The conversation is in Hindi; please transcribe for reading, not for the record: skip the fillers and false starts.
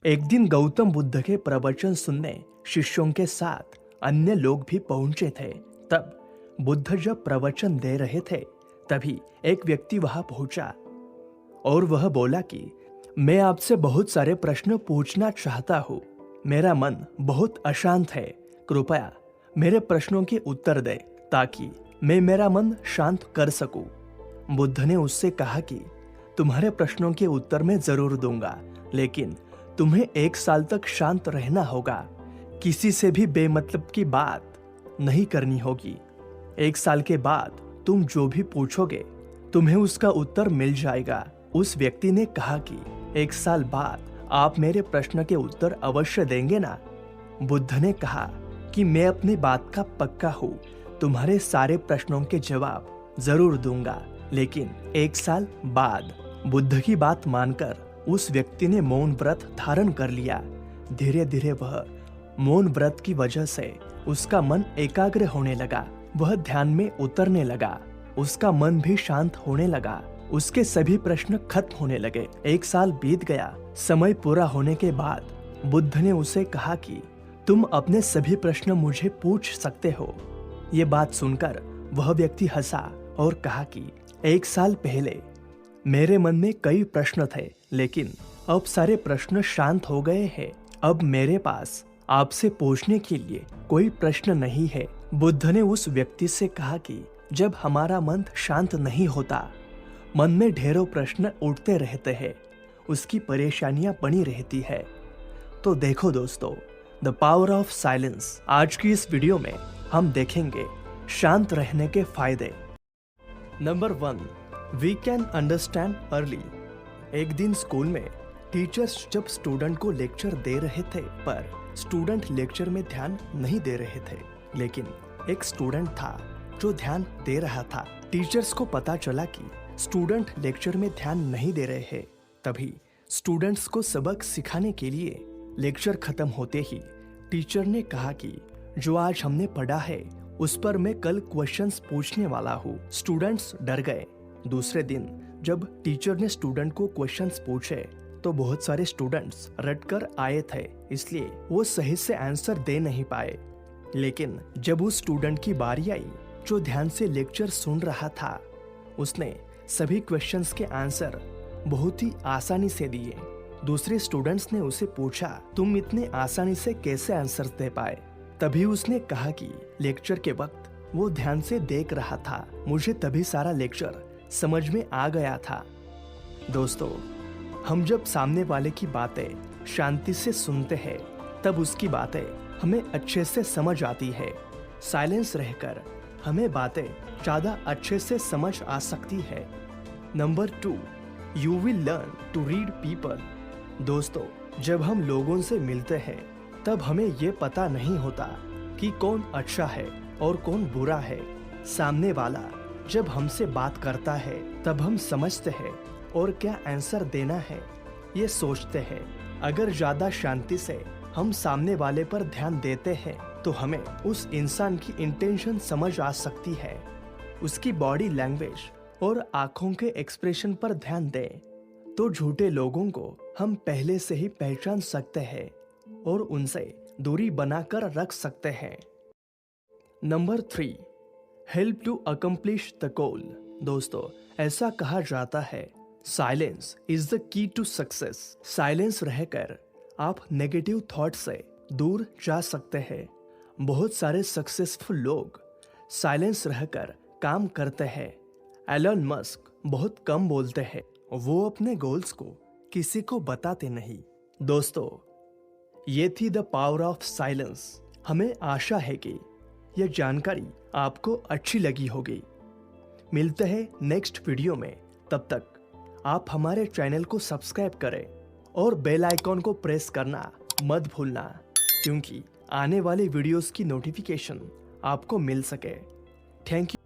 एक दिन गौतम बुद्ध के प्रवचन सुनने शिष्यों के साथ अन्य लोग भी पहुंचे थे। तब बुद्ध जब प्रवचन दे रहे थे तभी एक व्यक्ति वहां पहुंचा और वह बोला कि मैं आपसे बहुत सारे प्रश्न पूछना चाहता हूँ। मेरा मन बहुत अशांत है, कृपया मेरे प्रश्नों के उत्तर दे ताकि मैं मेरा मन शांत कर सकूं। बुद्ध ने उससे कहा कि तुम्हारे प्रश्नों के उत्तर मैं जरूर दूंगा, लेकिन तुम्हें 1 साल तक शांत रहना होगा। किसी से भी बेमतलब की बात नहीं करनी होगी। 1 साल के बाद तुम जो भी पूछोगे तुम्हें उसका उत्तर मिल जाएगा। उस व्यक्ति ने कहा कि 1 साल बाद आप मेरे प्रश्न के उत्तर अवश्य देंगे ना? बुद्ध ने कहा कि मैं अपनी बात का पक्का हूँ, तुम्हारे सारे प्रश्नों के जवाब जरूर दूंगा, लेकिन 1 साल बाद। बुद्ध की बात मानकर उस व्यक्ति ने मौन व्रत धारण कर लिया। धीरे धीरे वह मौन व्रत की वजह से उसका मन एकाग्र होने लगा। वह ध्यान में उतरने लगा। उसका मन भी शांत होने लगा। उसके सभी प्रश्न खत्म होने लगे। 1 साल बीत गया। समय पूरा होने के बाद बुद्ध ने उसे कहा कि तुम अपने सभी प्रश्न मुझे पूछ सकते हो। ये बात सुनकर वह व्यक्ति हंसा और कहा कि 1 साल पहले मेरे मन में कई प्रश्न थे, लेकिन अब सारे प्रश्न शांत हो गए हैं। अब मेरे पास आपसे पूछने के लिए कोई प्रश्न नहीं है। बुद्ध ने उस व्यक्ति से कहा कि जब हमारा मन शांत नहीं होता, मन में ढेरों प्रश्न उठते रहते हैं, उसकी परेशानियां बनी रहती है। तो देखो दोस्तों, द पावर ऑफ साइलेंस। आज की इस वीडियो में हम देखेंगे शांत रहने के फायदे। Number 1, we can understand early. एक दिन स्कूल में टीचर्स जब स्टूडेंट को लेक्चर दे रहे थे, पर स्टूडेंट लेक्चर में ध्यान नहीं दे रहे थे, लेकिन एक स्टूडेंट था जो ध्यान दे रहा था। टीचर्स को पता चला कि स्टूडेंट लेक्चर में ध्यान नहीं दे रहे हैं। तभी स्टूडेंट्स को सबक सिखाने के लिए लेक्चर खत्म होते ही टीचर ने कहा कि जो आज हमने पढ़ा है उस पर मैं कल क्वेश्चंस पूछने वाला हूँ। स्टूडेंट्स डर गए। दूसरे दिन जब टीचर ने स्टूडेंट को क्वेश्चंस पूछे तो बहुत सारे स्टूडेंट्स रट कर आए थे, इसलिए वो सही से आंसर दे नहीं पाए। लेकिन जब उस स्टूडेंट की बारी आई जो ध्यान से लेक्चर सुन रहा था, उसने सभी क्वेश्चंस के आंसर बहुत ही आसानी से दिए। दूसरे स्टूडेंट्स ने उसे पूछा, तुम इतने आसानी से कैसे आंसर दे पाए? तभी उसने कहा कि लेक्चर के वक्त वो ध्यान से देख रहा था, मुझे तभी सारा लेक्चर समझ में आ गया था। दोस्तों, हम जब सामने वाले की बातें शांति से सुनते हैं तब उसकी बातें हमें अच्छे से समझ आती है। साइलेंस रहकर हमें बातें ज्यादा अच्छे से समझ आ सकती है। Number 2, you will learn to read people. दोस्तों, जब हम लोगों से मिलते हैं तब हमें ये पता नहीं होता कि कौन अच्छा है और कौन बुरा है। सामने वाला जब हमसे बात करता है तब हम समझते हैं और क्या आंसर देना है ये सोचते हैं। अगर ज्यादा शांति से हम सामने वाले पर ध्यान देते हैं तो हमें उस इंसान की इंटेंशन समझ आ सकती है। उसकी बॉडी लैंग्वेज और आंखों के एक्सप्रेशन पर ध्यान दें तो झूठे लोगों को हम पहले से ही पहचान सकते हैं और उनसे दूरी बनाकर रख सकते हैं। Number 3, help to accomplish the goal. दोस्तों, ऐसा कहा जाता है silence is the key to success. Silence रहकर आप नेगेटिव थॉट से दूर जा सकते हैं। बहुत सारे सक्सेसफुल लोग साइलेंस रहकर काम करते हैं। एलन मस्क बहुत कम बोलते हैं, वो अपने गोल्स को किसी को बताते नहीं। दोस्तों, ये थी द पावर ऑफ साइलेंस। हमें आशा है कि यह जानकारी आपको अच्छी लगी होगी। मिलते हैं नेक्स्ट वीडियो में। तब तक आप हमारे चैनल को सब्सक्राइब करें और बेल आइकॉन को प्रेस करना मत भूलना, क्योंकि आने वाले वीडियोस की नोटिफिकेशन आपको मिल सके। Thank you.